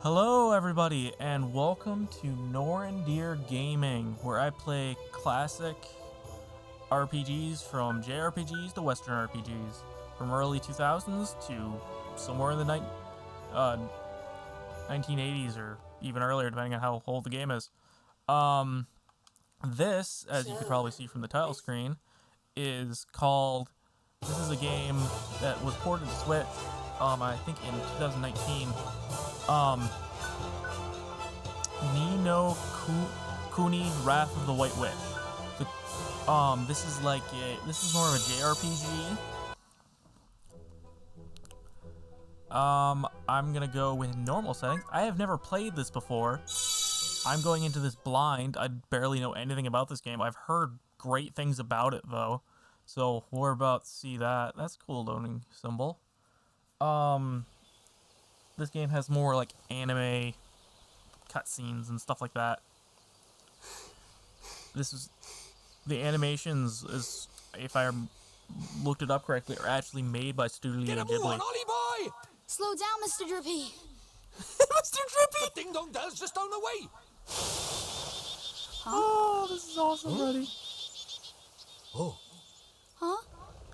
Hello everybody and welcome to Norindeer Gaming, where I play classic RPGs from JRPGs to Western RPGs, from early 2000s to somewhere in the 1980s or even earlier, depending on how old the game is. This, as you could probably see from the title screen, is called, this is a game that was ported to Switch, I think in 2019. No Kuni, Wrath of the White Witch. This is more of a JRPG. I'm gonna go with normal settings. I have never played this before. I'm going into this blind. I barely know anything about this game. I've heard great things about it though. So we're about to see that. That's a cool loading symbol. This game has more like anime cutscenes and stuff like that. The animations is, if I looked it up correctly, are actually made by Studio Ghibli. Ollie boy! Slow down, Mr. Drippy. Mr. Drippy! The ding dong bell's just down the way. Oh, this is awesome, buddy. Oh. Huh?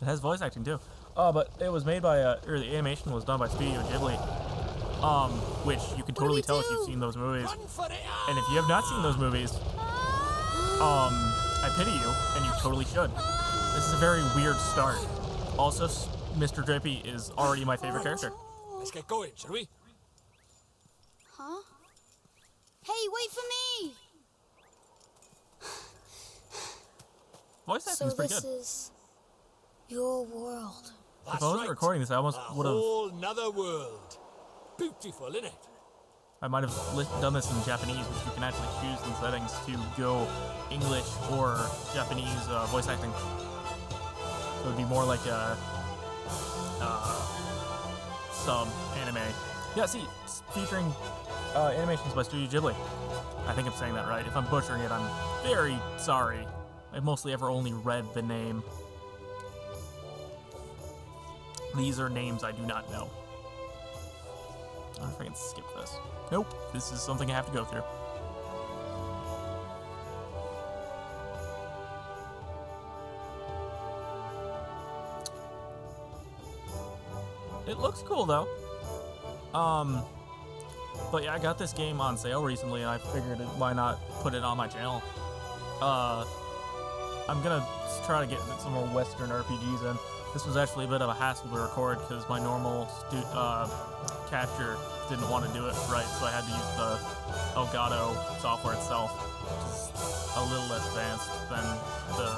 It has voice acting too. But it was made by, or the animation was done by Studio Ghibli. Which you can totally tell if you've seen those movies. Run for it! And if you have not seen those movies, I pity you, and you totally should. This is a very weird start. Also, Mr. Drippy is already my favorite character. Let's get going, shall we? Huh? Hey, wait for me! Voice acting is pretty good. So this is your world. If I wasn't recording this, I almost would have. A whole nother world. Beautiful, innit? I might have done this in Japanese, which you can actually choose in settings to go English or Japanese voice acting. So it'd be more like a sub anime. Yeah, see, featuring animations by Studio Ghibli. I think I'm saying that right. If I'm butchering it, I'm very sorry. I've mostly ever only read the name. These are names I do not know. I don't know if I can skip this. Nope, this is something I have to go through. It looks cool though. But yeah, I got this game on sale recently and I figured why not put it on my channel. I'm gonna try to get some more Western RPGs in. This was actually a bit of a hassle to record because my normal capture didn't want to do it right, so I had to use the Elgato software itself, which is a little less advanced than the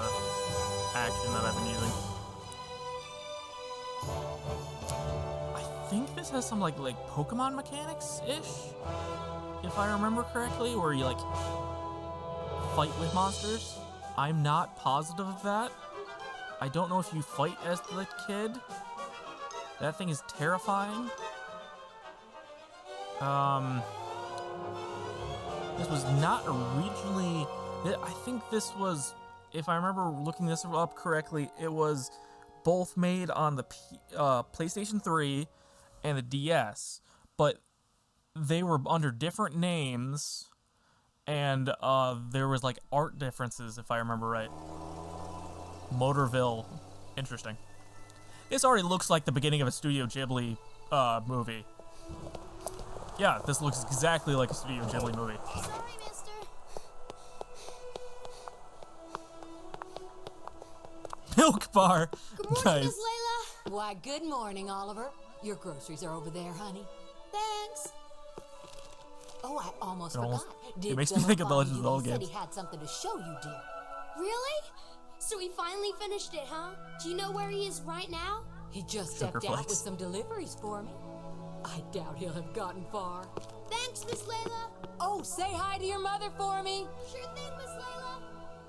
action that I've been using. I think this has some like Pokemon mechanics-ish, if I remember correctly, where you like fight with monsters. I'm not positive of that. I don't know if you fight as the kid. That thing is terrifying. This was not originally. I think this was, if I remember looking this up correctly, it was both made on the PlayStation 3 and the DS, but they were under different names, and there was like art differences, if I remember right. Motorville. Interesting. This already looks like the beginning of a Studio Ghibli movie. Yeah, this looks exactly like a Studio Ghibli movie. Sorry, mister. Milk bar! Good morning, Guys. Miss Layla. Why, good morning, Oliver. Your groceries are over there, honey. Thanks. Oh, I almost It almost- forgot. it makes me think of the Legend of Zelda He said games. he had something to show you, dear. Really? So he finally finished it, huh? Do you know where he is right now? He just Sugar stepped out flakes. with some deliveries for me. I doubt he'll have gotten far. Thanks, Miss Layla. Oh, say hi to your mother for me. Sure thing, Miss Layla.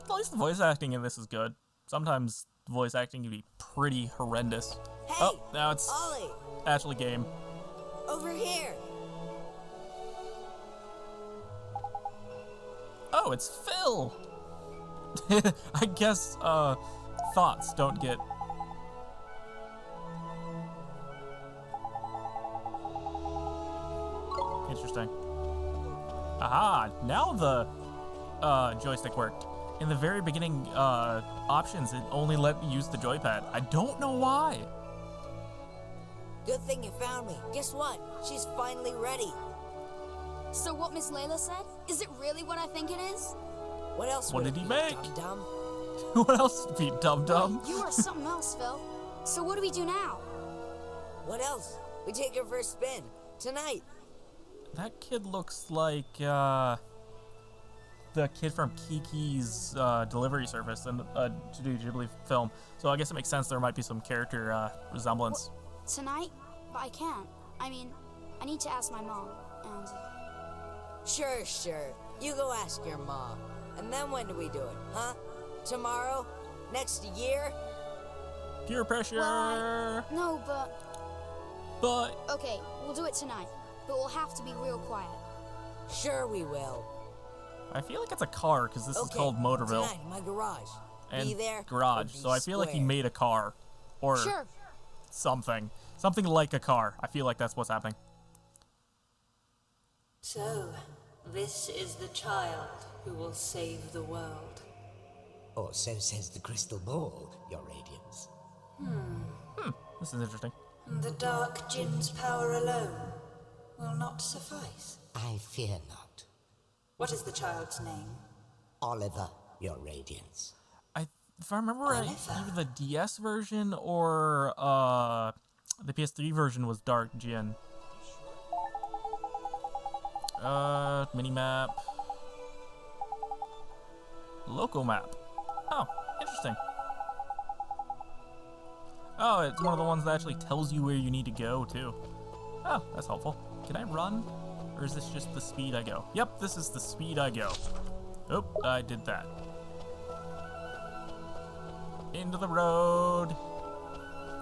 At least the voice acting in this is good. Sometimes voice acting can be pretty horrendous. Hey, Oh, now it's Ollie, actually game. over here. Oh, it's Phil! I guess, thoughts don't get Interesting. Aha! Now the joystick worked. In the very beginning options, it only let me use the joypad. I don't know why. Good thing you found me. Guess what? She's finally ready. So what Miss Layla said? Is it really what I think it is? What else What would did it he be, make? Dum-dum? What else would be dum-dum? You are something else, Phil. So what do we do now? What else? We take her for a spin. Tonight. That kid looks like the kid from Kiki's delivery service in a Studio Ghibli film. So I guess it makes sense there might be some character resemblance. Tonight? But I can't. I mean, I need to ask my mom, and... Sure. You go ask your mom. And then when do we do it, huh? Tomorrow? Next year? Peer pressure! Well, no, But Okay, we'll do it tonight. But we'll have to be real quiet. Sure we will. I feel like it's a car because this is Okay, called Motorville. Tonight in my garage. And be there. garage. or So be I feel like he square. made a car. Or Sure. something. Something like a car. I feel like that's what's happening. So, this is the child who will save the world. Or so says the crystal ball, Your Radiance. This is interesting. The Dark Jinn's power alone will not suffice. I fear not. What is the child's name? Oliver, Your Radiance. If I remember right, Oliver. either the DS version or the PS3 version was Dark Jin. Minimap. Local map. Oh, interesting. Oh, it's one of the ones that actually tells you where you need to go, too. Oh, that's helpful. Can I run? Or is this just the speed I go? Yep, this is the speed I go. Oh, I did that. Into the road.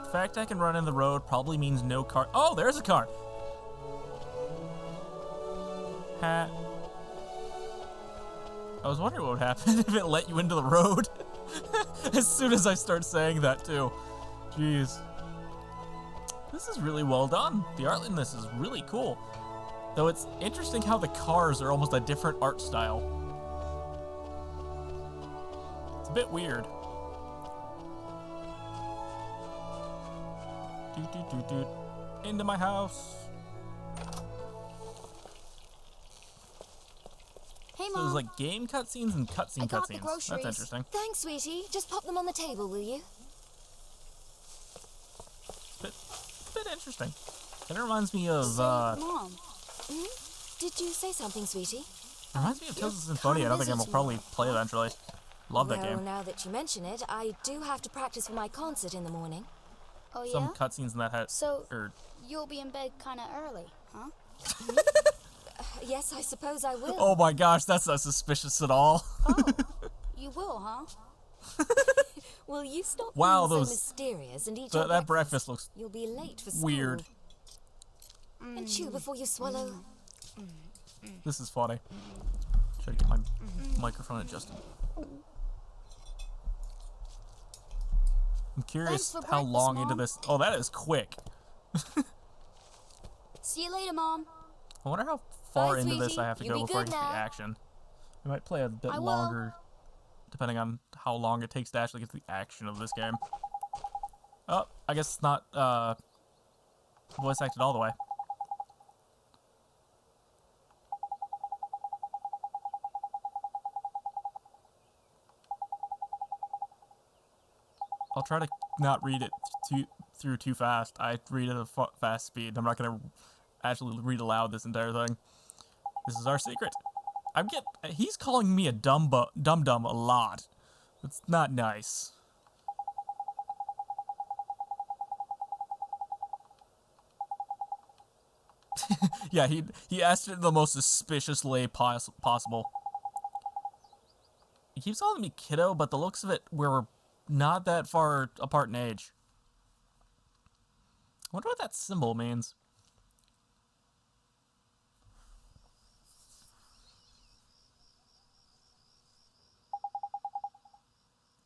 The fact I can run in the road probably means no car. Oh, there's a car. Hat. I was wondering what would happen if it let you into the road. As soon as I start saying that, too. Jeez. This is really well done. The art in this is really cool. Though it's interesting how the cars are almost a different art style. It's a bit weird. Doot. Into my house. Hey, So Mom. there's like game cutscenes and cutscene I got the cutscenes. groceries. That's interesting. Thanks, sweetie. Just pop them on the table, will you? Bit interesting. It reminds me of Mom. Did you say something, sweetie? reminds me of Tales of Symphonia. I don't think I'm gonna probably play eventually. Love that Well, game. now that you mention it, I do have to practice for my concert in the morning. Oh, yeah? Some cutscenes in that had So, or you'll be in bed kind of early, huh? Yes, I suppose I will. oh my gosh, that's not suspicious at all. Oh, you will, huh? Will you stop Wow, being those- so mysterious and eat your that breakfast looks You'll be late for school. weird. And chew before you swallow. This is funny. Try to get my microphone adjusted. I'm curious Thanks for how breakfast, long into Mom. this. Oh, that is quick. See you later, Mom. I wonder how far Bye, into this sweetie. I have to You go be before I good get to the now. action. I might play a bit I will. longer, depending on how long it takes to actually get to the action of this game. Oh, I guess it's not voice acted all the way. I'll try to not read it through too fast. I read at a fast speed. I'm not gonna actually read aloud this entire thing. This is our secret. He's calling me a dum dum a lot. It's not nice. Yeah, he asked it in the most suspicious way possible. He keeps calling me kiddo, but the looks of it, we're not that far apart in age. I wonder what that symbol means.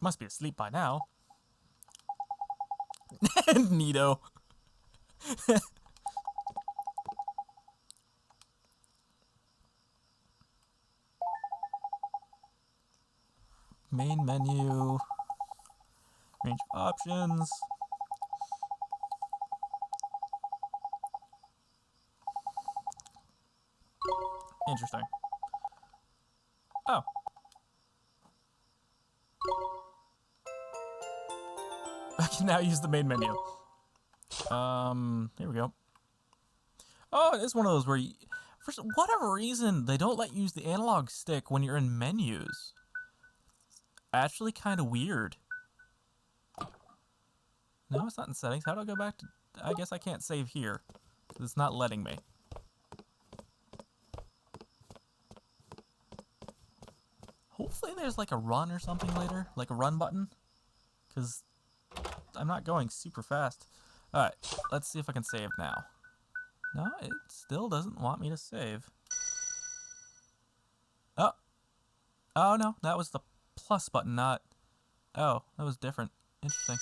Must be asleep by now. Neato. Main menu. Range of options. Interesting. Oh. I can now use the main menu. Here we go. Oh, it is one of those where you, for whatever reason, they don't let you use the analog stick when you're in menus. Actually kind of weird. No, it's not in settings. How do I go back to... I guess I can't save here. It's not letting me. Hopefully there's like a run or something later. Like a run button. Because I'm not going super fast. Alright, let's see if I can save now. No, it still doesn't want me to save. Oh. Oh, no. That was the plus button, not... Oh, that was different. Interesting.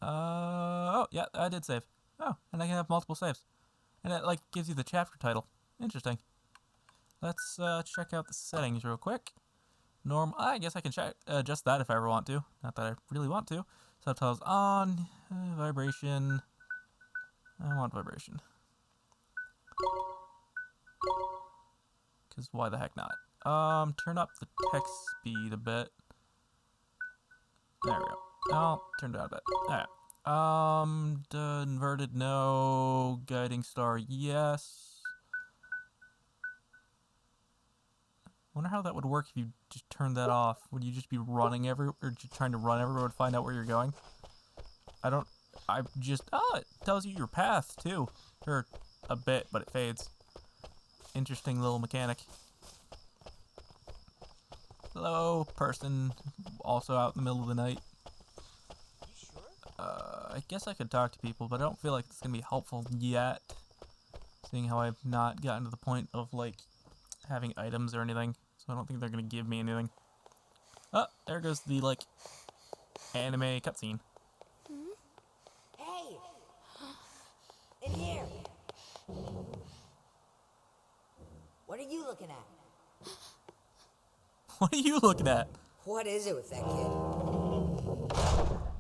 Oh, yeah, I did save. Oh, and I can have multiple saves. And it, like, gives you the chapter title. Interesting. Let's check out the settings real quick. I guess I can adjust that if I ever want to. Not that I really want to. Subtitles on. Vibration. I want vibration. Because why the heck not? Turn up the text speed a bit. There we go. Oh, turned down a bit. Alright. Inverted, no. Guiding star, yes. Wonder how that would work if you just turned that off. Would you just be running or just trying to run everywhere to find out where you're going? Oh, it tells you your path, too. Or a bit, but it fades. Interesting little mechanic. Hello, person. Also out in the middle of the night. I guess I could talk to people, but I don't feel like it's going to be helpful yet. Seeing how I've not gotten to the point of, like, having items or anything. So I don't think they're going to give me anything. Oh, there goes the, like, anime cutscene. Hey! In here! What are you looking at? What are you looking at? What is it with that kid?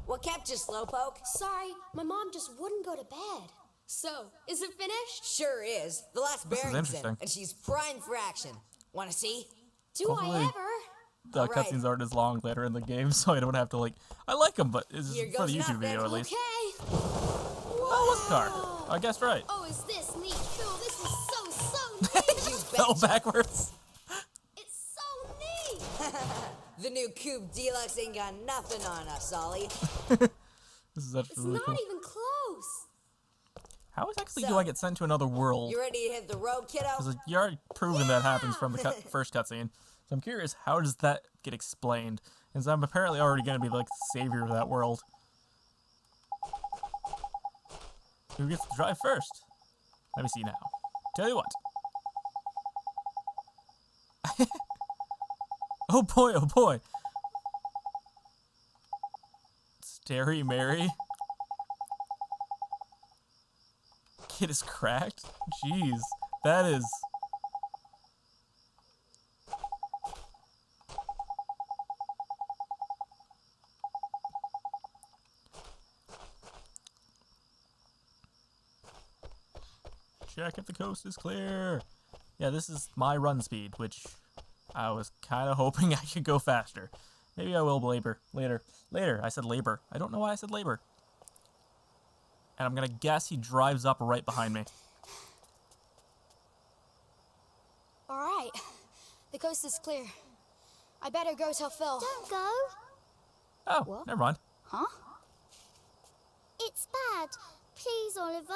What kept you, Slowpoke? Sorry, my mom just wouldn't go to bed. So, is it finished? Sure is. The last This is bearing's in, interesting. and she's primed for action. Wanna see? Do Hopefully- I ever? The Alright. cutscenes aren't as long later in the game, so I don't have to, like... I like them, but it's Here for the goes YouTube video, at nothing. least. Okay. Oh, what's the car? I guessed right. Oh, is this neat? Phil, this is so neat. You Fell betcha. backwards. It's so neat. The new Coupe Deluxe ain't got nothing on us, Ollie. This is actually It's really not cool. even close. How exactly So, do I get sent to another world? You ready to hit the road, kiddo? Because you already proven that happens from the first cutscene. So I'm curious, how does that get explained? Because I'm apparently already going to be like the savior of that world. Who gets to drive first? Let me see now. Tell you what. Oh boy, oh boy. Starry Mary. Kid is cracked? Jeez. That is... Check if the coast is clear. Yeah, this is my run speed, which I was kind of hoping I could go faster. Maybe I will labor later. Later, I said labor. I don't know why I said labor. And I'm gonna guess he drives up right behind me. All right. The coast is clear. I better go tell Phil. Don't go. Oh, What? never mind. Huh? It's bad. Please, Oliver,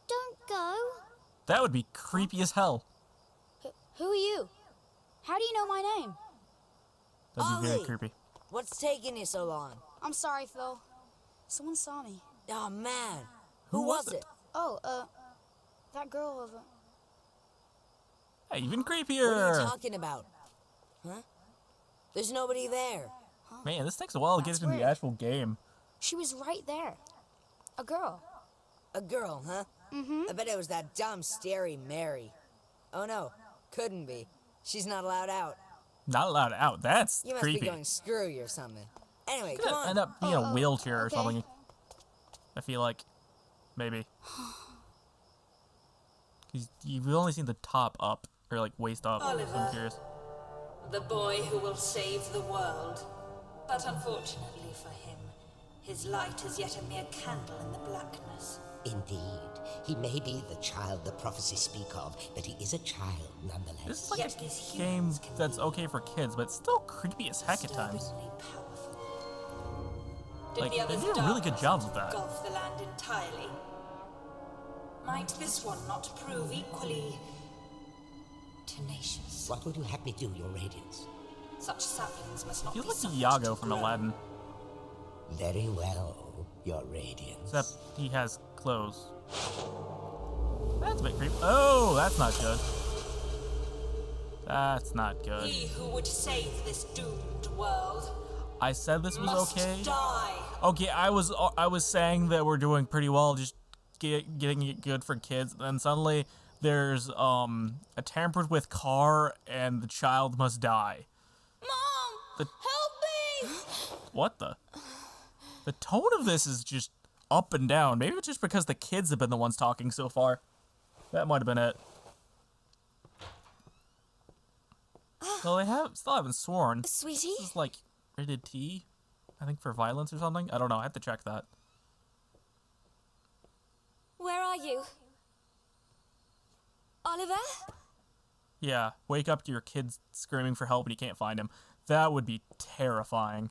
don't go. That would be creepy as hell. Who are you? How do you know my name? That'd be very Ollie! creepy. What's taking you so long? I'm sorry, Phil. Someone saw me. Oh, man. Who was it? Oh, that girl over. Hey, even What are you creepier. talking about? Huh? There's nobody there. Man, this takes a while to get That's into the weird. actual game. She was right there. A girl. A girl, huh? Mm-hmm. I bet it was that dumb, starry Mary. Oh no, couldn't be. She's not allowed out. Not allowed out. That's You must creepy. be going screwy or something. Anyway, Could come on. end up being a wheelchair or okay. something. I feel like. Maybe. 'Cause you've only seen the top up. Or like waist up. So Oliver. I'm curious. The boy who will save the world. But unfortunately for him, his light is yet a mere candle in the blackness. Indeed. He may be the child the prophecies speak of, but he is a child nonetheless. This is like Yet a these game humans can that's be okay for kids, but it's still creepy as heck at times. Disturbingly powerful. Did Like, the they others' did a really good darkness job with that. engulf the land entirely? Might this one not prove equally tenacious? What would you have me do, Your Radiance? Such saplings must not Feels be like suffered Iago to from grow. Aladdin. Very well, Your Radiance. Except he has clothes. That's a bit creepy. Oh, that's not good. That's not good. He who would save this doomed world I said this was must okay. die. Okay, I was saying that we're doing pretty well, just getting it good for kids. Then suddenly there's a tampered with car and the child must die. Mom, help me! What the? The tone of this is just up and down. Maybe it's just because the kids have been the ones talking so far. That might have been it. Well, they still haven't sworn. Sweetie? This is like rated T, I think, for violence or something. I don't know. I have to check that. Where are you? Oliver? Yeah, wake up to your kids screaming for help and you can't find him. That would be terrifying.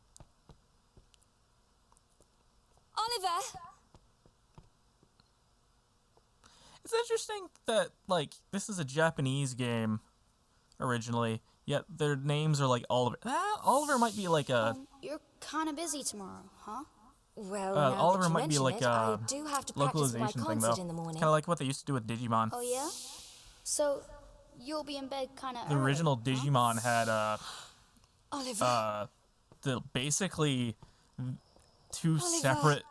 Oliver? It's interesting that, like, this is a Japanese game originally, yet their names are like Oliver. Oliver might be like a... You're kind of busy tomorrow, huh? Well, now that Oliver you might be mention like it, I a do have to practice for my localization thing, though. concert in the morning. Kind of like what they used to do with Digimon. Oh, yeah? So, you'll be in bed kind of The original Digimon had, Oliver? basically two separate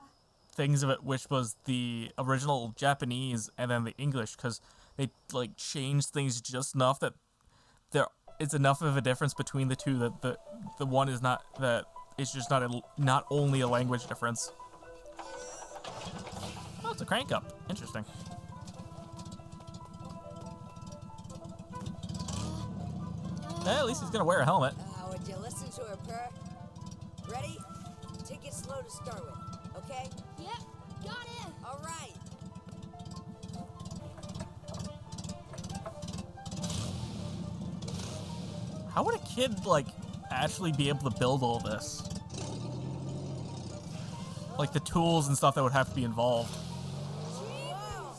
things of it, which was the original Japanese and then the English, because they like changed things just enough that there it's enough of a difference between the two that the one is not that it's just not only a language difference. Oh, it's a crank up. Interesting. At least he's gonna wear a helmet. Would you listen to her purr? Ready? Take it slow to start with, okay? Yep, got it. All right. How would a kid like actually be able to build all this? Like the tools and stuff that would have to be involved. Whoa!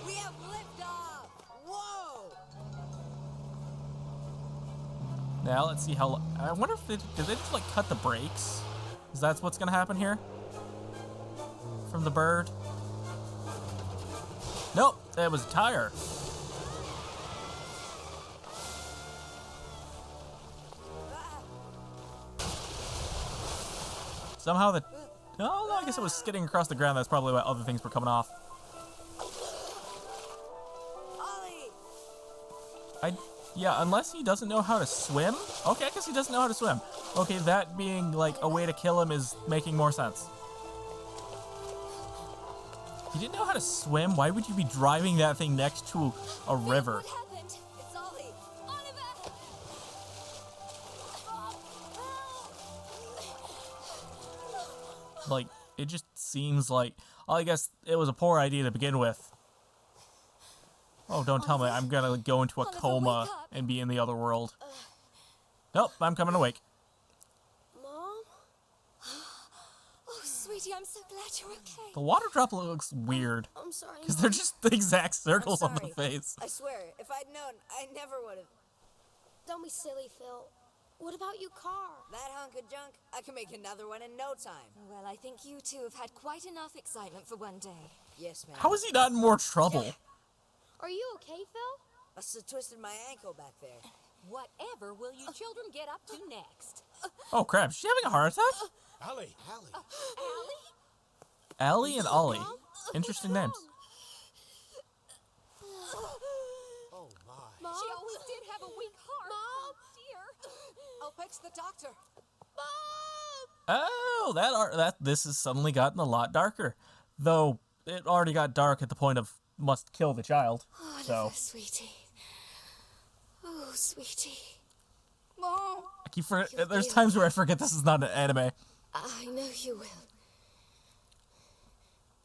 We have liftoff! Whoa! Now let's see how. I wonder if did they just like cut the brakes? Is that what's gonna happen here? From the bird? Nope, that was a tire. Somehow the. Oh, no, I guess it was skidding across the ground. That's probably why other things were coming off. Ollie! Yeah, unless he doesn't know how to swim. Okay, I guess he doesn't know how to swim. Okay, that being like a way to kill him is making more sense. You didn't know how to swim? Why would you be driving that thing next to a river? What happened? It's Ollie. Oliver! Like, it just seems like... Well, I guess it was a poor idea to begin with. Oh, don't tell me I'm gonna go into a coma and be in the other world. Nope, I'm coming awake. Mom? Oh, sweetie, I'm so glad you're okay. The water droplet looks weird. I'm sorry. Because they're just the exact circles on the sorry. face. I swear, if I'd known, I never would have. Don't be silly, Phil. What about your car? That hunk of junk, I can make another one in no time. Well, I think you two have had quite enough excitement for one day. Yes, ma'am. How is he not in more trouble? Are you okay, Phil? I still twisted my ankle back there. Whatever will you children get up to next? Oh crap, is she having a heart attack? Allie. Allie and Ollie. Interesting names. Oh, my. She always did have a weak heart. It's the doctor. Oh, this has suddenly gotten a lot darker. Though it already got dark at the point of must kill the child. Oh, So sweetie. Oh, sweetie. Mom. There's times where I forget this is not an anime. I know you will.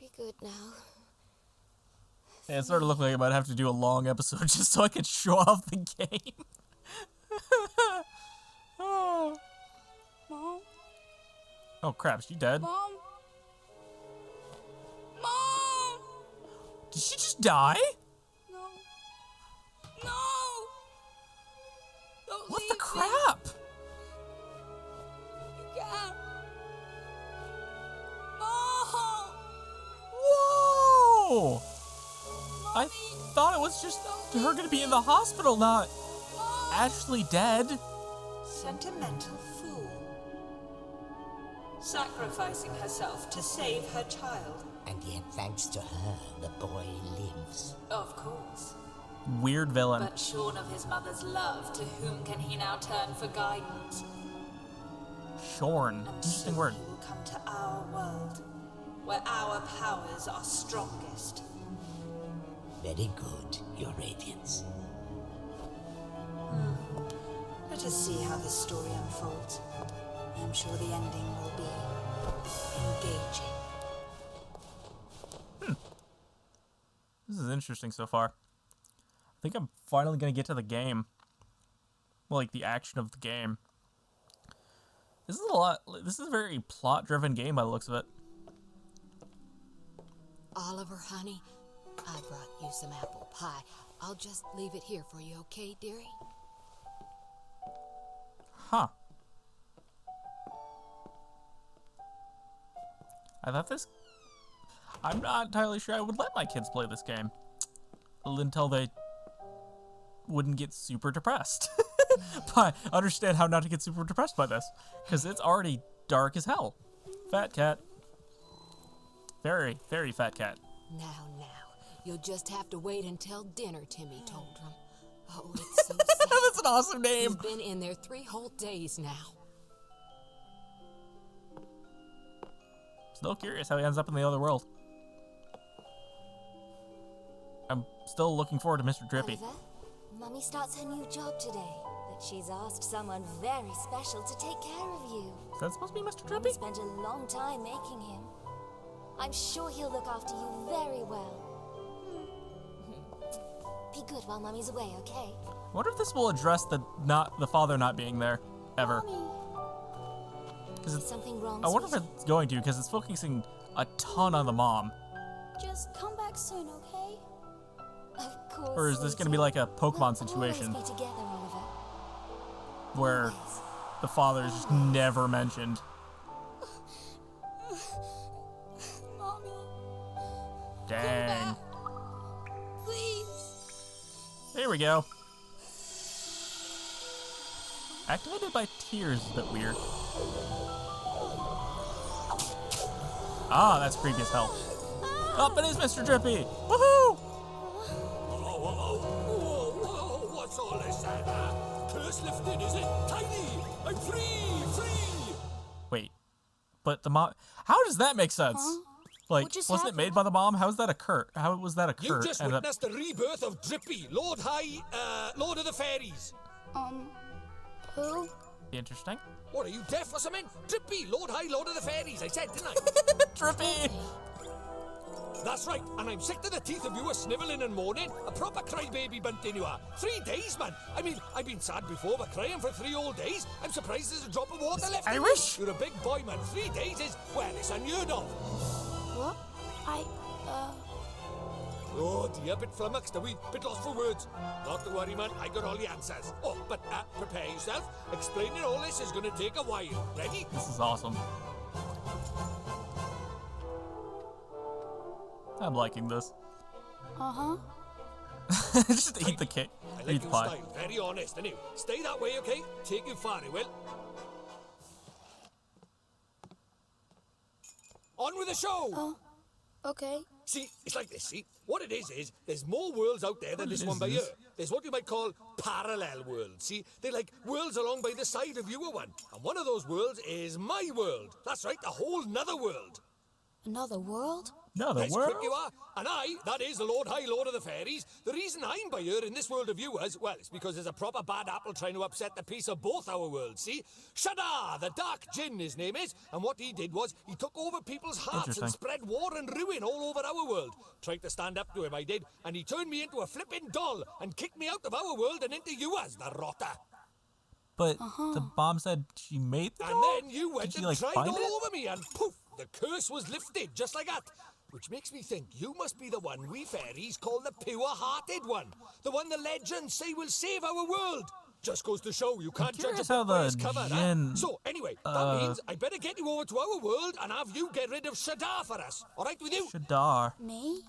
Be good now. Yeah, it started looking like I might have to do a long episode just so I could show off the game. Oh. Mom. Oh crap, is she dead? Mom. Mom. Did she just die? No. No. Don't What leave the crap? Me. You can't. Mom. Whoa! Mommy. I thought it was just her gonna be in the hospital, not actually dead. Sentimental fool. Sacrificing herself to save her child. And yet, thanks to her, the boy lives. Of course. Weird villain. But shorn of his mother's love, to whom can he now turn for guidance? Shorn. And Interesting soon word. he will come to our world, where our powers are strongest. Very good, Your Radiance. Let us see how this story unfolds. I'm sure the ending will be engaging. This is interesting so far. I think I'm finally gonna get to the game. Well, like the action of the game. This is a very plot-driven game by the looks of it. Oliver, honey, I brought you some apple pie. I'll just leave it here for you, okay, dearie? Huh. I'm not entirely sure I would let my kids play this game until they wouldn't get super depressed. But understand how not to get super depressed by this, because it's already dark as hell. Fat cat. Very, very fat cat. Now, you'll just have to wait until dinner, Timmy told him. Oh, it's so sad. That's an awesome name. He's been in there 3 whole days now. Still curious how he ends up in the other world. I'm still looking forward to Mr. Drippy. Oliver, Mummy starts her new job today, but she's asked someone very special to take care of you. Is that supposed to be Mr. Mummy Drippy? spent a long time making him. I'm sure he'll look after you very well. Be good while Mummy's away, okay? I wonder if this will address the father not being there ever. Is something wrong? I wonder if it's going to, because it's focusing a ton on the mom. Just come back soon, okay? Of course. Or is this going to be like a Pokemon situation We'll always be together, Oliver. where the father is just never mentioned? Mommy. Dang. Please. There we go. Activated by tears is a bit weird. Ah, that's creepy as hell. Oh, it is Mr. Drippy! Woohoo! Whoa, what's all this, Santa? Curse lifted, is it? Tiny! I'm free! Wait, but the mom... How does that make sense? Like, What just wasn't it made by the mom? How was that occur? How was that occur? You just witnessed the rebirth of Drippy, Lord of the Fairies. Who? Interesting. What, are you deaf or something? Drippy, Lord of the Fairies, I said, didn't I? Drippy! That's right, and I'm sick to the teeth of you a snivelling and moaning. A proper crybaby bunting you are. 3 days, man. I mean, I've been sad before, but crying for 3 whole days? I'm surprised there's a drop of water left. Irish? You're a big boy, man. 3 days is, well, it's unheard of. What? Oh dear, bit flummoxed, are we? Bit lost for words. Not to worry, man, I got all the answers. Oh, but prepare yourself. Explaining all this is gonna take a while. Ready? This is awesome. I'm liking this. Uh-huh. Just eat the cake. I Eat like the your pie. style. Very honest, anyway. Stay that way, okay? Take you far, it will. On with the show! Oh, okay. See, it's like this, see? What it is there's more worlds out there than this one by here. There's what you might call parallel worlds, see? They're like worlds along by the side of your one. And one of those worlds is my world. That's right, a whole nother world. Another world? Another That's world? quick you are. And I, that is the Lord High Lord of the Fairies, the reason I'm by here in this world of yours, well, it's because there's a proper bad apple trying to upset the peace of both our worlds, see? Shadar, the Dark Djinn, his name is, and what he did was he took over people's hearts and spread war and ruin all over our world. Tried to stand up to him, I did, and he turned me into a flipping doll and kicked me out of our world and into yours, the rotter. But the mom said she made the And doll? then you went Did she, and tried find all it? over me, and poof, the curse was lifted, just like that. Which makes me think you must be the one we fairies call the pure-hearted one. The one the legends say will save our world. Just goes to show you can't judge a how book by the its cover, djinn, huh? So, anyway, that means I better get you over to our world and have you get rid of Shadar for us. All right with you? Shadar. Me?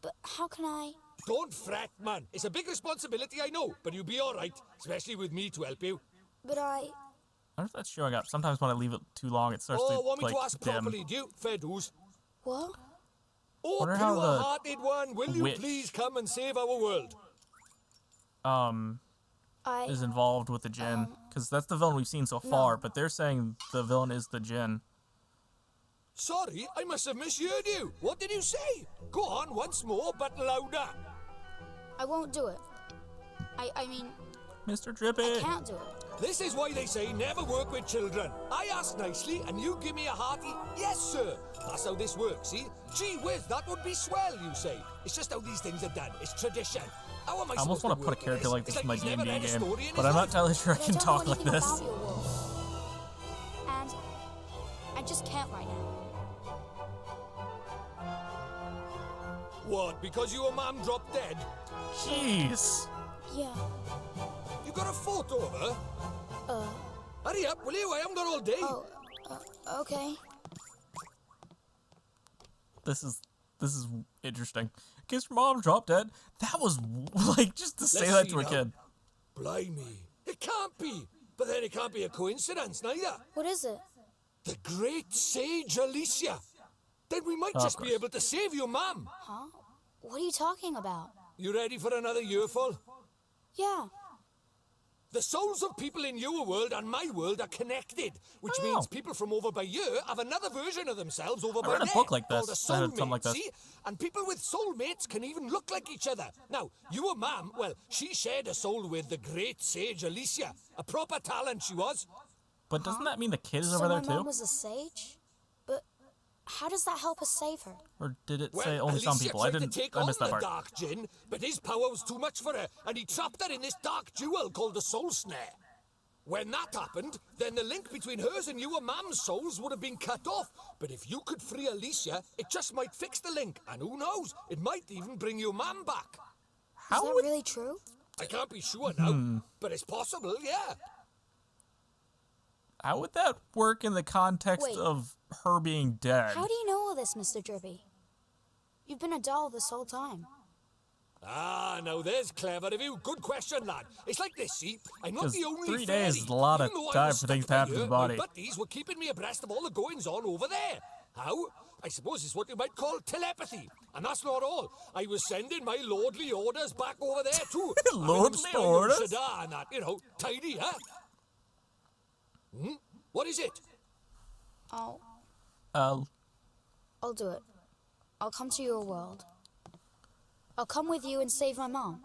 But how can I? Don't fret, man. It's a big responsibility, I know, but you'll be all right, especially with me to help you. But I wonder if that's showing up. Sometimes when I leave it too long, it starts Oh, to, want me to ask dim. properly, do you? Fair dues. What? Oh, Wonder how the pure-hearted one, will you witch- please come and save our world? Is involved with the djinn. Because that's the villain we've seen so far, but they're saying the villain is the djinn. Sorry, I must have misheard you. What did you say? Go on once more, but louder. I won't do it. I mean, Mr. Drippy! I can't do it. This is why they say never work with children. I ask nicely, and you give me a hearty, yes, sir. That's how this works, see? Gee whiz, that would be swell, you say. It's just how these things are done. It's tradition. How am I I almost supposed want to to put a work with character like this It's in my he's never D&D read a game, story in but his I'm not life. entirely sure I But can don't talk know like anything this. about your world. And I just can't right now. What, because your mum dropped dead? Jeez! Yeah. You got a photo of her? Hurry up, will you? I haven't got all day. Okay. This is interesting. In case your mom dropped dead, that was like just to say Let's that see to a now. kid. Blimey. It can't be. But then it can't be a coincidence, neither. What is it? The great sage Alicia. Then we might Of just be course. able to save your mum. Huh? What are you talking about? You ready for another earful? Yeah. The souls of people in your world and my world are connected, which Oh. means people from over by here have another version of themselves over by read a there. book like called this. a I heard something soulmate, like this. see? And people with soulmates can even look like each other. Now, your mum, well, she shared a soul with the great sage Alicia. A proper talent she was. But doesn't that mean the kid is So over there my mom too? was a sage? But how does that help us save her? Or did it Well, say only some Alicia people? I tried didn't. to take I on missed that the part. dark djinn, but his power was too much for her, and he trapped her in this dark jewel called the soul snare. When that happened, then the link between hers and your mum's souls would have been cut off. But if you could free Alicia, it just might fix the link, and who knows, it might even bring your mum back. Is that really true? I can't be sure now, but it's possible, yeah. How would that work in the context Wait. of her being dead? How do you know all this, Mr. Drippy? You've been a doll this whole time. Ah, now there's clever of you. Good question, lad. It's like this, see? I'm not 'Cause the only 3 fairy. days is a lot of Even though I time was for things stuck to happen to here, the body. My buddies were keeping me abreast of all the goings-on over there. How? I suppose it's what you might call telepathy. And that's not all. I was sending my lordly orders back over there, too. Lordly spying on orders? Shadar and that, you know, tidy, huh? What is it? I'll Oh, do it. I'll come to your world. I'll come with you and save my mom.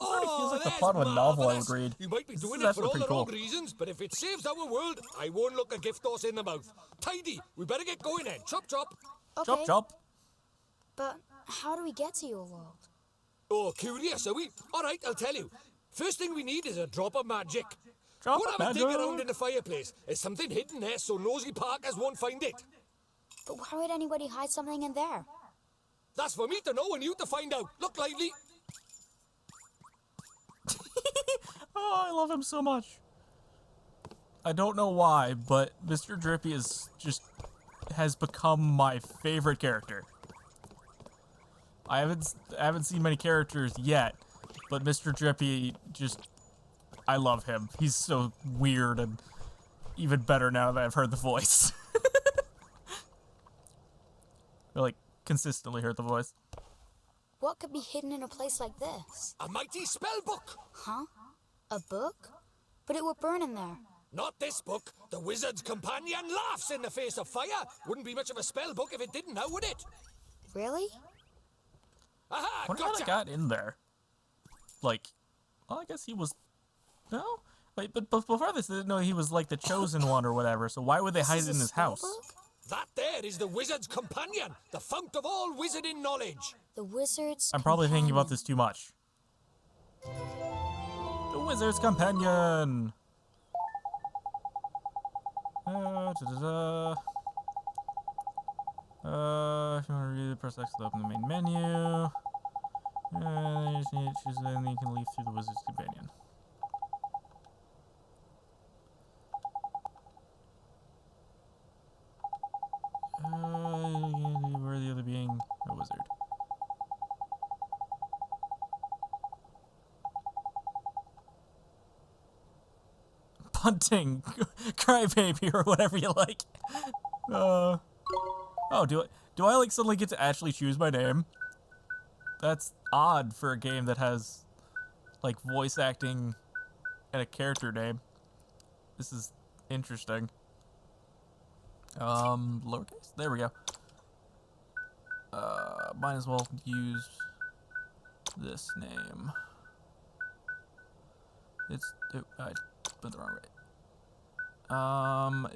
already feels like the that's plot of a novel I marvellous. would read. You might be This doing is it for actually all pretty the wrong cool. reasons, but if it saves our world, I won't look a gift horse in the mouth. Tidy. We better get going then. Chop, chop. Okay. Chop, chop. But how do we get to your world? Oh, curious, are we? All right, I'll tell you. First thing we need is a drop of magic. Drop Go of and have a dig magic. around in the fireplace. There's something hidden there, so nosy Parkers won't find it. But why would anybody hide something in there? That's for me to know and you to find out. Look lively. Oh, I love him so much. I don't know why, but Mr. Drippy has become my favorite character. I haven't seen many characters yet, but Mr. Drippy I love him. He's so weird and even better now that I've heard the voice. Like, consistently heard the voice. What could be hidden in a place like this? A mighty spell book. Huh? A book? But it would burn in there. Not this book. The wizard's companion laughs in the face of fire. Wouldn't be much of a spell book if it didn't, now would it? Really? Aha, What how gotcha. it got in there? Like, well, I guess he was. No? Wait, but before this, they didn't know he was like the chosen one or whatever, so why would they hide it in his house? That there is the wizard's companion, the fount of all wizarding knowledge. The wizard's I'm probably thinking about this too much. The wizard's companion! If you want to read it, press X to open the main menu. And you just need to choose it, and then you can leave through the wizard's companion. Worthy of being a wizard. Punting, crybaby, or whatever you like. Oh, do I like suddenly get to actually choose my name? That's odd for a game that has like voice acting and a character name. This is interesting. Lowercase? There we go. Might as well use this name. I put the wrong way.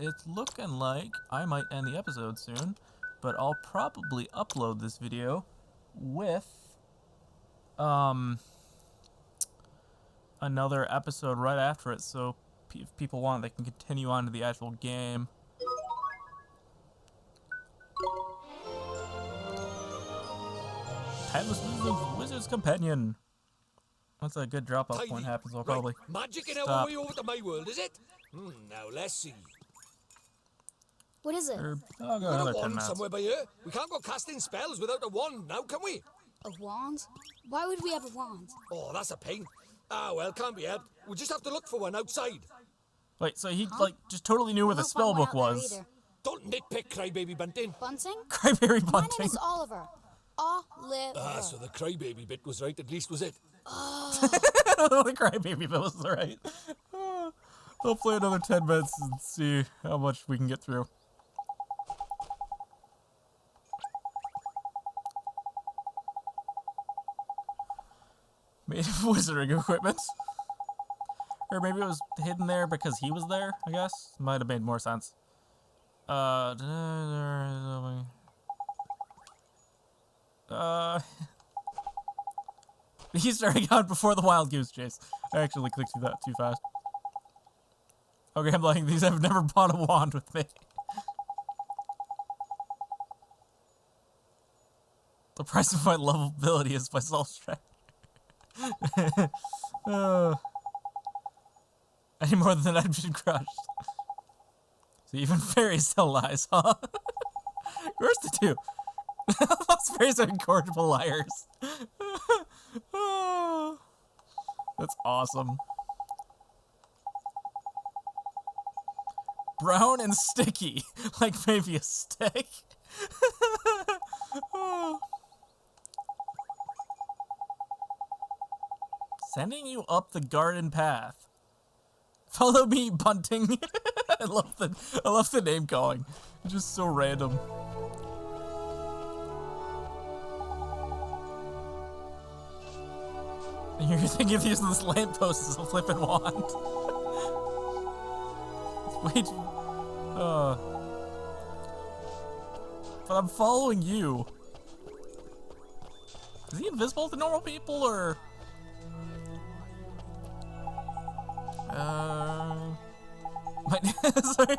It's looking like I might end the episode soon, but I'll probably upload this video with, another episode right after it, so if people want, they can continue on to the actual game. Timeless Wizard's Companion. Once a good drop-off point happens, I'll probably Magic in stop. our way over to my world, is it? Now let's see. What is it? I'll go Got another a 10 wand minutes. somewhere by here. We can't go casting spells without a wand now, can we? A wand? Why would we have a wand? Oh, that's a pain. Ah, well, can't be helped. We just have to look for one outside. Wait, so he like just totally knew where the spell book was. Don't nitpick, Crybaby Bunting. Bunting? Cryberry My name Bunting. is Oliver. Oliver. Ah, so the Crybaby bit was right, at least, was it? The crybaby bit was right. I'll play another 10 minutes and see how much we can get through. Made of wizarding equipment. Or maybe it was hidden there because he was there, I guess. Might have made more sense. He's starting out before the wild goose chase. I actually clicked through that too fast. Okay, I'm like, these have never bought a wand with me. The price of my lovability is my soul strength. Any more than I've been crushed. So even fairies tell lies, huh? Where's the two? Most fairies are incorrigible liars. That's awesome. Brown and sticky, like maybe a stick. Sending you up the garden path. Follow me, Bunting. I love the name calling. It's just so random. And you're thinking of using this lamppost as a flippin' wand. Wait. But I'm following you. Is he invisible to normal people, or? Sorry.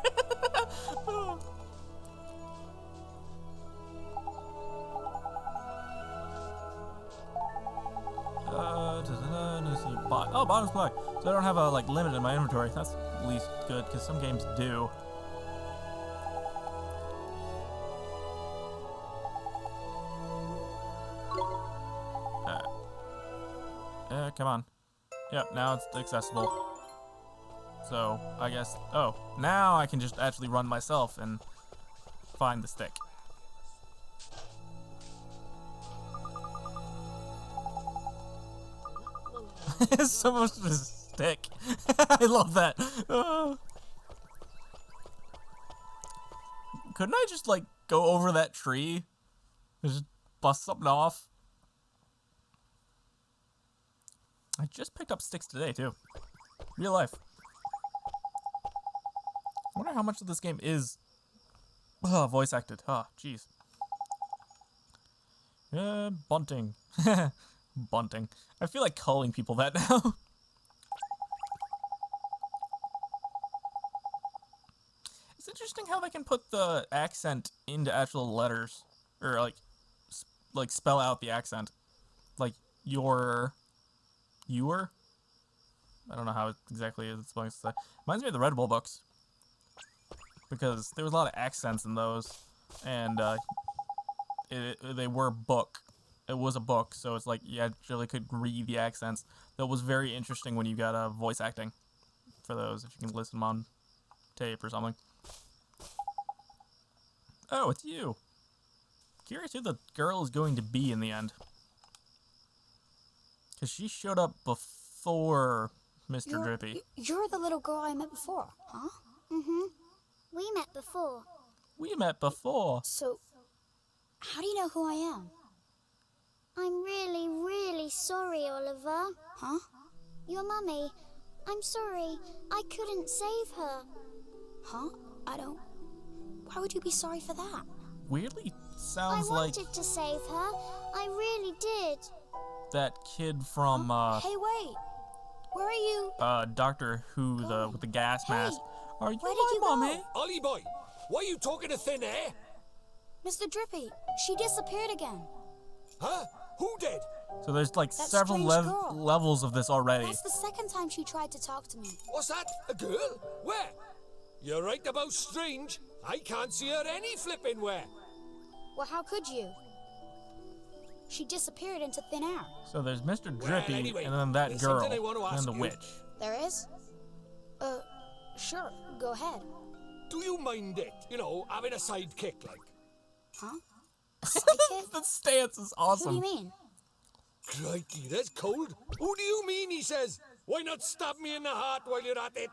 Oh, bottom supply. So I don't have a like limit in my inventory. That's at least good, because some games do. Come on. Yep, now it's accessible. So, I guess... Oh, now I can just actually run myself and find the stick. So much of a stick. I love that. Couldn't I just, like, go over that tree and just bust something off? I just picked up sticks today, too. Real life. I wonder how much of this game is voice acted. Oh, jeez. Bunting. Bunting. I feel like calling people that now. It's interesting how they can put the accent into actual letters. Or, like spell out the accent. Like, your... I don't know how exactly it's supposed to say. Reminds me of the Red Bull books. Because there was a lot of accents in those. And, they were book. It was a book, so it's like you actually could read the accents. That was very interesting when you got voice acting for those, if you can listen them on tape or something. Oh, it's you. Curious who the girl is going to be in the end. Because she showed up before Mr. Drippy. You're the little girl I met before, huh? Mm-hmm. We met before. We met before. So, how do you know who I am? I'm really, really sorry, Oliver. Huh? Your mummy. I'm sorry. I couldn't save her. Huh? I don't... Why would you be sorry for that? Weirdly sounds I like wanted to save her. I really did. that kid from Hey, wait. Where are you? Doctor Who, with the gas mask. Are you Where did my you go? mummy? Ollie boy, why are you talking to thin air? Mr. Drippy, she disappeared again. Huh? Who did? So there's like That several strange girl. levels of this already. That's the second time she tried to talk to me. What's that? A girl? Where? You're right about strange. I can't see her any flipping where. Well, how could you? She disappeared into thin air. So there's Mr. Well, Drippy, anyway, and then that there's girl, something I want to and ask the you. witch. There is? Sure, go ahead. Do you mind it? You know, having a sidekick like? Huh? Sidekick? The stance is Who awesome. do you mean? Crikey, that's cold. Who do you mean, he says? Why not stab me in the heart while you're at it?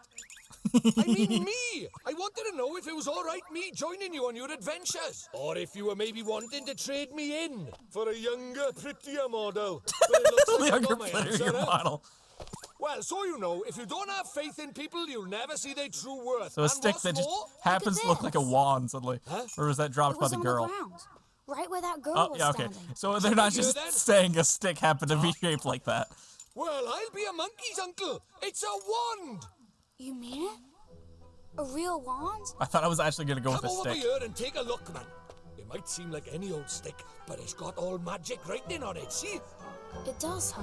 I mean me! I wanted to know if it was alright me joining you on your adventures. Or if you were maybe wanting to trade me in for a younger, prettier model. But it looks like I Younger got my player, answer, your huh? model. Well, so you know, if you don't have faith in people, you'll never see their true worth. So a And stick what's that just more, happens to look like a this. wand suddenly. Huh? Or was that dropped It by was the on girl? the ground, right where that girl Oh, was yeah, okay. standing. So they're not Hear just that? saying a stick happened to be shaped like that. Well, I'll be a monkey's uncle. It's a wand. You mean it? A real wand? I thought I was actually going to go Come with a over stick. here and take a look, man. It might seem like any old stick, but it's got all magic writing on it, see? It does, huh?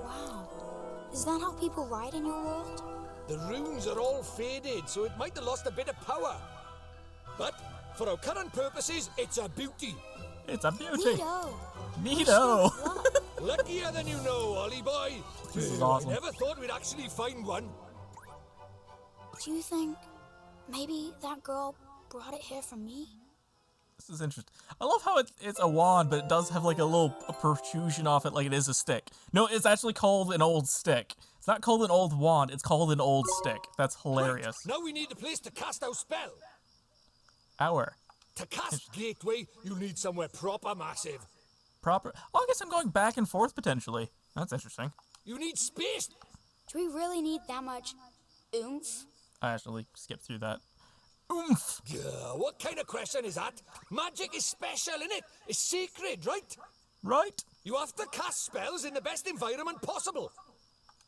Wow. Is that how people ride in your world? The runes are all faded, so it might have lost a bit of power. But for our current purposes, it's a beauty. It's a beauty. Neato. Neato. Luckier than you know, Ollie boy. This is awesome. I never thought we'd actually find one. Do you think maybe that girl brought it here for me? This is interesting. I love how it's a wand, but it does have like a little protrusion off it like it is a stick. No, it's actually called an old stick. It's not called an old wand, it's called an old stick. That's hilarious. Right, now we need a place to cast our spell. Our. To cast Gateway, you need somewhere proper massive. Proper. Oh, I guess I'm going back and forth potentially. That's interesting. You need space. Do we really need that much oomph? I actually skipped through that. Oomph! Yeah, what kind of question is that? Magic is special, innit? It's sacred, right? Right? You have to cast spells in the best environment possible.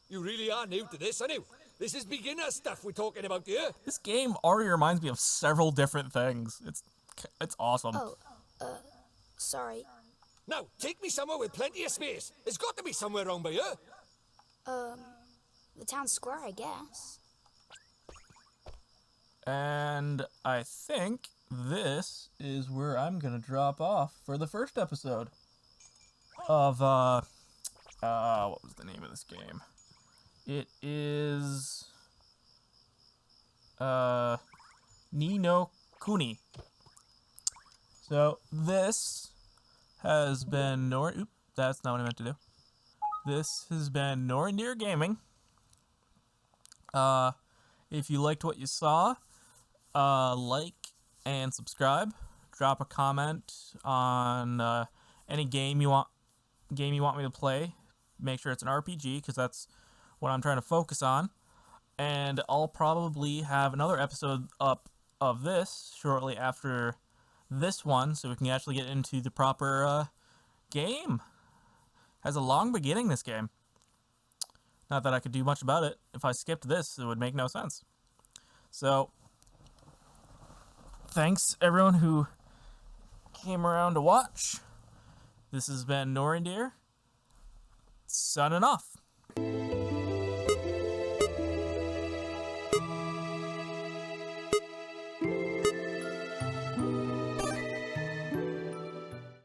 You really are new to this, aren't you? This is beginner stuff we're talking about here. This game already reminds me of several different things. It's awesome. Oh, sorry. Now, take me somewhere with plenty of space. There's got to be somewhere around by here. The town square, I guess. And I think this is where I'm gonna drop off for the first episode of what was the name of this game? It is No Kuni. So this has been Oop, that's not what I meant to do. This has been Norindeer Gaming. If you liked what you saw, like and subscribe. Drop a comment on any game you want me to play. Make sure it's an RPG, because that's what I'm trying to focus on. And I'll probably have another episode up of this shortly after this one, so we can actually get into the proper game. Has a long beginning, this game. Not that I could do much about it. If I skipped this, it would make no sense. So, thanks everyone who came around to watch. This has been Norindeer, signing off.